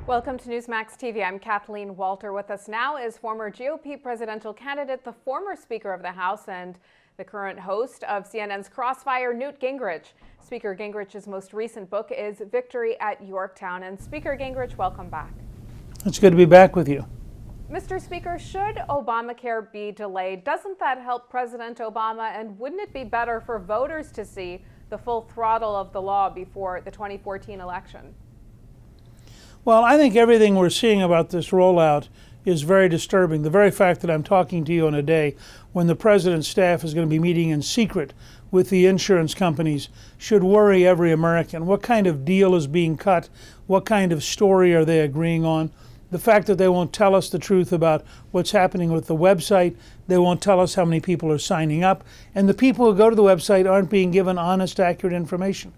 Welcome to Newsmax TV. I'm Kathleen Walter. With us now is former GOP presidential candidate, the former Speaker of the House, and the current host of CNN's Crossfire, Newt Gingrich. Speaker Gingrich's most recent book is Victory at Yorktown. And Speaker Gingrich, welcome back. It's good to be back with you. Mr. Speaker, should Obamacare be delayed? Doesn't that help President Obama? And wouldn't it be better for voters to see the full throttle of the law before the 2014 election? Well, I think everything we're seeing about this rollout is very disturbing. The very fact that I'm talking to you on a day when the president's staff is going to be meeting in secret with the insurance companies should worry every American. What kind of deal is being cut? What kind of story are they agreeing on? The fact that they won't tell us the truth about what's happening with the website, they won't tell us how many people are signing up, and the people who go to the website aren't being given honest, accurate information.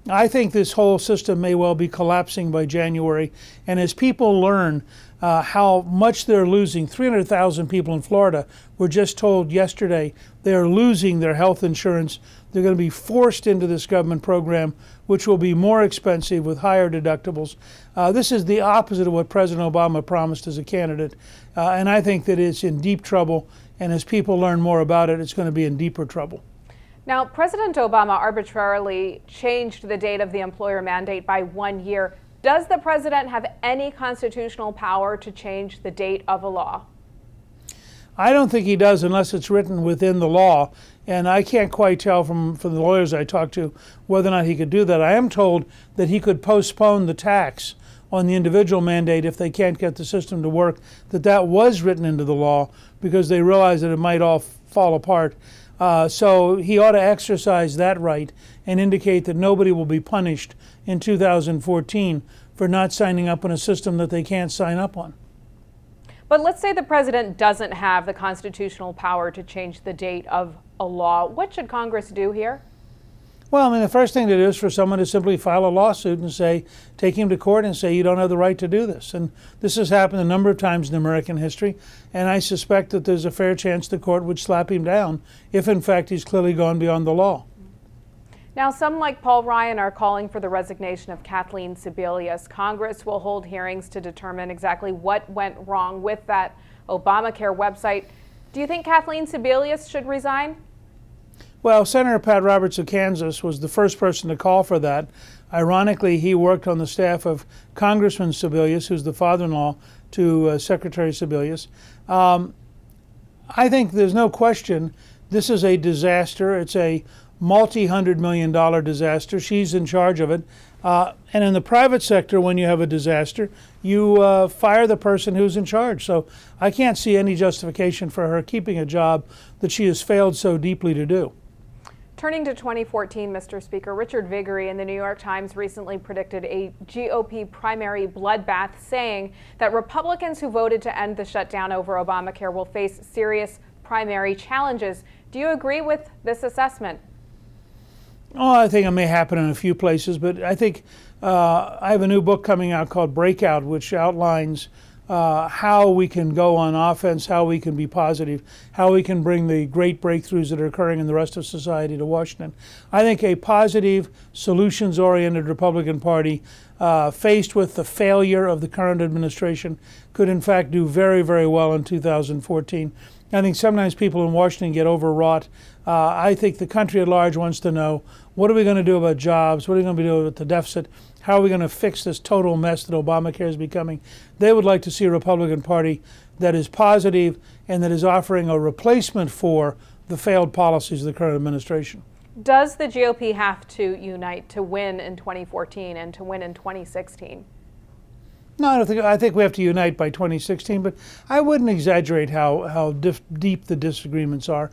I think this whole system may well be collapsing by January, and as people learn how much they're losing, 300,000 people in Florida were just told yesterday they're losing their health insurance. They're going to be forced into this government program, which will be more expensive with higher deductibles. This is the opposite of what President Obama promised as a candidate, and I think that it's in deep trouble, and as people learn more about it, it's going to be in deeper trouble. Now, President Obama arbitrarily changed the date of the employer mandate by 1 year. Does the president have any constitutional power to change the date of a law? I don't think he does unless it's written within the law, and I can't quite tell from the lawyers I talked to whether or not he could do that. I am told that he could postpone the tax on the individual mandate if they can't get the system to work, that was written into the law because they realize that it might all fall apart. So he ought to exercise that right and indicate that nobody will be punished in 2014 for not signing up on a system that they can't sign up on. But let's say the president doesn't have the constitutional power to change the date of a law. What should Congress do here? Well, I mean, the first thing to do is for someone to simply file a lawsuit and say, take him to court and say, you don't have the right to do this. And this has happened a number of times in American history, and I suspect that there's a fair chance the court would slap him down if, in fact, he's clearly gone beyond the law. Now, some like Paul Ryan are calling for the resignation of Kathleen Sebelius. Congress will hold hearings to determine exactly what went wrong with that Obamacare website. Do you think Kathleen Sebelius should resign? Well, Senator Pat Roberts of Kansas was the first person to call for that. Ironically, he worked on the staff of Congressman Sebelius, who's the father-in-law to Secretary Sebelius. I think there's no question this is a disaster. It's a multi-hundred-million-dollar disaster. She's in charge of it. And in the private sector, when you have a disaster, you fire the person who's in charge. So I can't see any justification for her keeping a job that she has failed so deeply to do. Turning to 2014, Mr. Speaker, Richard Viguerie in the New York Times recently predicted a GOP primary bloodbath, saying that Republicans who voted to end the shutdown over Obamacare will face serious primary challenges. Do you agree with this assessment? Oh, I think it may happen in a few places, but I think I have a new book coming out called Breakout, which outlines how we can go on offense, how we can be positive, how we can bring the great breakthroughs that are occurring in the rest of society to Washington. I think a positive, solutions-oriented Republican Party faced with the failure of the current administration could in fact do very, very well in 2014. I think sometimes people in Washington get overwrought. I think the country at large wants to know, what are we going to do about jobs? What are we going to do about the deficit? How are we going to fix this total mess that Obamacare is becoming? They would like to see a Republican Party that is positive and that is offering a replacement for the failed policies of the current administration. Does the GOP have to unite to win in 2014 and to win in 2016? No, I don't think. I think we have to unite by 2016, but I wouldn't exaggerate how deep the disagreements are.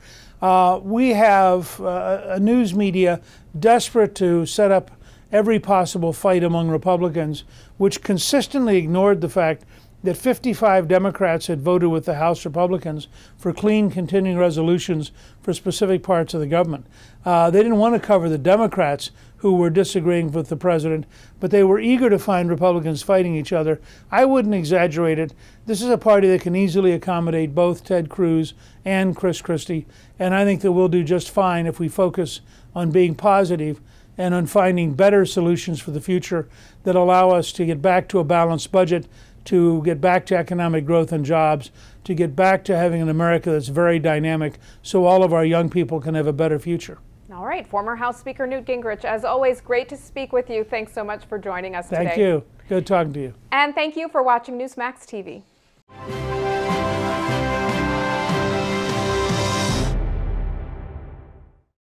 We have a news media desperate to set up every possible fight among Republicans, which consistently ignored the fact that 55 Democrats had voted with the House Republicans for clean continuing resolutions for specific parts of the government. They didn't want to cover the Democrats who were disagreeing with the president, but they were eager to find Republicans fighting each other. I wouldn't exaggerate it. This is a party that can easily accommodate both Ted Cruz and Chris Christie, and I think that we'll do just fine if we focus on being positive and on finding better solutions for the future that allow us to get back to a balanced budget, to get back to economic growth and jobs, to get back to having an America that's very dynamic so all of our young people can have a better future. All right, former House Speaker Newt Gingrich, as always, great to speak with you. Thanks so much for joining us today. Thank you. Good talking to you. And thank you for watching Newsmax TV.